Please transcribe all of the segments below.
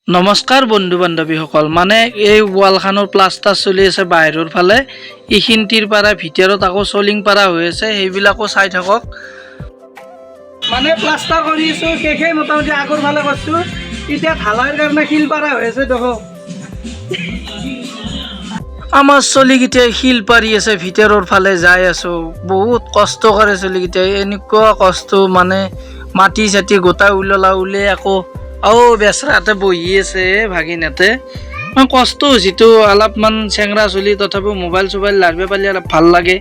নমস্কাৰ বন্ধু বান্ধৱীসকল মানে এই ৱালখানৰ প্লাষ্টাৰ চলি আছে বাহিৰৰ ফালে ইখিনটিৰ পৰা ভিতৰত আকৌ চলিং পাৰা হৈ আছে সেইবিলাকো চাই থাকক মানে প্লাষ্টাৰ কৰি আছো শেষে মোটামুটি আগৰ ফালে কৰিছো এতিয়া ঢালাইৰ কাৰণে শিল পাৰা হৈ আছে দেখো আমাৰ চলিকেইটাই শিল পাৰি আছে ভিতৰৰ ফালে যাই আছো বহুত কষ্ট কৰে চলিকেইটাই এনেকুৱা কষ্ট মানে মাটি চাটি গোটা উলিয়াই আকৌ বেচৰাতে বহি আছে ভাগিনতে কষ্ট হৈছেতো অলপমান চেংৰা চলি তথাপিও মোবাইল চোবাইল লাৰিব পাৰিলে অলপ ভাল লাগে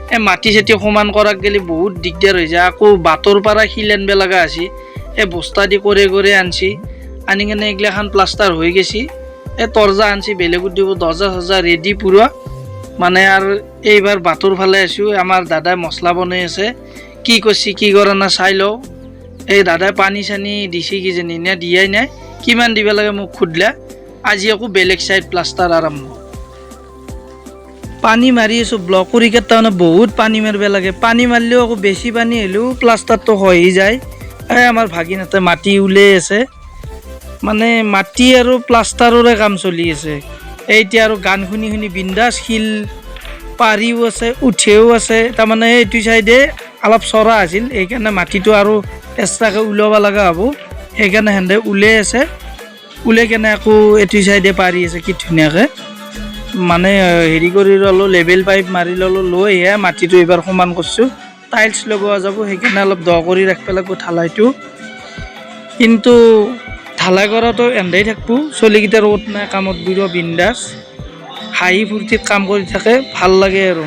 এই মাটি চাটি সমান কৰাক গেলি বহুত দিগদাৰ হৈ যায় আকৌ বাটৰ পৰা শিল আনিব লগা আছে এই বস্তা দি কৰে আনছি আনি কেনে এইগিলাখান প্লাষ্টাৰ হৈ গৈছে এই তৰ্জা আনছি বেলেগত দিব দৰ্জা চৰ্জা ৰেডি পুৰা মানে আৰু এইবাৰ বাটৰ ফালে আছোঁ আমাৰ দাদাই মছলা বনাই আছে কি কৰিছে কি কৰা নাই চাই লওঁ এই দাদাই পানী চানী দিছে কিজানি নে দিয়াই নাই কিমান দিব লাগে মোক সুধিলে আজি আকৌ বেলেগ চাইড প্লাষ্টাৰ আৰম্ভ পানী মাৰি আছোঁ ব্লক কৰি তাৰমানে বহুত পানী মাৰিব লাগে পানী মাৰিলেও আকৌ বেছি পানী হ'লেও প্লাষ্টাৰটো খহি যায় এই আমাৰ ভাগিনহঁতে মাটি ওলাই আছে মানে মাটি আৰু প্লাষ্টাৰৰে কাম চলি আছে এতিয়া আৰু গান শুনি শুনি বিন্দাছ শিল পাৰিও আছে উঠেও আছে তাৰমানে এইটো চাইডে অলপ চৰা আছিল সেইকাৰণে মাটিটো আৰু এক্সট্ৰাকৈ ওলাব লগা হ'ব সেইকাৰণে সিহঁতে ওলাই আছে ওলাই কেনে আকৌ এইটো চাইডে পাৰি আছে কি ধুনীয়াকৈ মানে হেৰি কৰি ল'লোঁ লেবেল পাইপ মাৰি ল'লোঁ লৈ মাটিটো এইবাৰ সমান কৰিছোঁ টাইলছ লগোৱা যাব সেইকাৰণে অলপ দ কৰি ৰাখিব লাগিব ঢালাইটো কিন্তু ঢালাই কৰাটো এন্ধাই থাকিব চলিকেইটাৰ ৰ'দ নাই কামত বিৰো বিন্দাছ হাঁহি ফূৰ্তিত কাম কৰি থাকে ভাল লাগে আৰু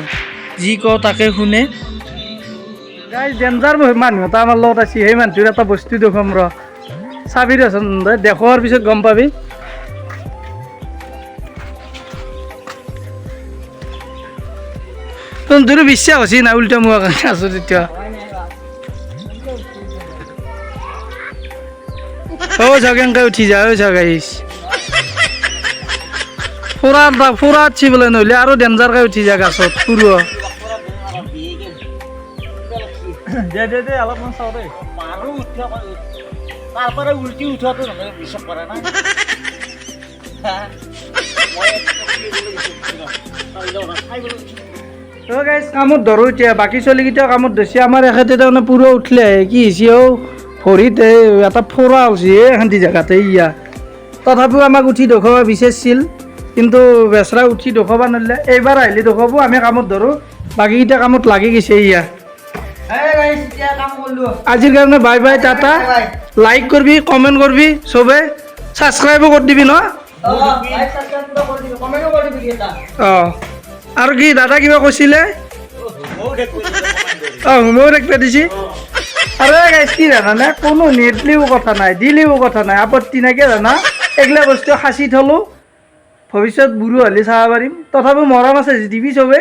যি কওঁ তাকে শুনে গাইজ ডেঞ্জাৰ মানুহ এটা আমাৰ লগত আছে সেই মানুহটোৰ এটা বস্তু দেখুৱাম ৰ চাবি দেচোন দেখুৱাৰ পিছত গম পাবি তোৰ বিশ্বাস হৈছে না উল্টা মোৱা কাৰণে আছো তেতিয়া কেনেকৈ উঠি যা গাইজ ফুৰাত চিবলৈ নহ'লে আৰু ডেঞ্জাৰকৈ উঠি যা গাছত ফুৰোঁ দে অলপমান চাওঁ দেই তাৰপৰা উল্টি উঠোৱাটো নহয় বিশ্বাস কৰা নাই গাইজ কামত ধৰোঁ এতিয়া বাকী চলিকেইটা কামত ধৰিছে আমাৰ এখেতে তাৰমানে পুৰা উঠিলে কি হৈছে ভৰিত এটা ফোৰা হৈছে এখান্তি জেগাতে ইয়া তথাপিও আমাক উঠি দেখুৱাব বিচাৰিছিল কিন্তু বেচৰা উঠি দেখুৱাব নোৱাৰিলে এইবাৰ আহিলে দেখুৱাব আমি কামত ধৰোঁ বাকীকেইটা কামত লাগি গৈছে ইয়া আজিৰ কাৰণে বাই বাই টাটা লাইক কৰবি কমেণ্ট কৰবি চবে ছাবস্ক্ৰাইবো কৰি দিবি ন আৰু কি দাদা কিবা কৈছিলে ময়ো দেখিব দিছি আৰু গাইজ কি জানানে কোনো নেদলিও কথা নাই দিলেও কথা নাই আপত্তি নাইকিয়া জানা এইগিলা বস্তু সাঁচি থলোঁ ভৱিষ্যত বুঢ়ো হ'লে চাব পাৰিম তথাপিও মৰম আছে দিবি চবে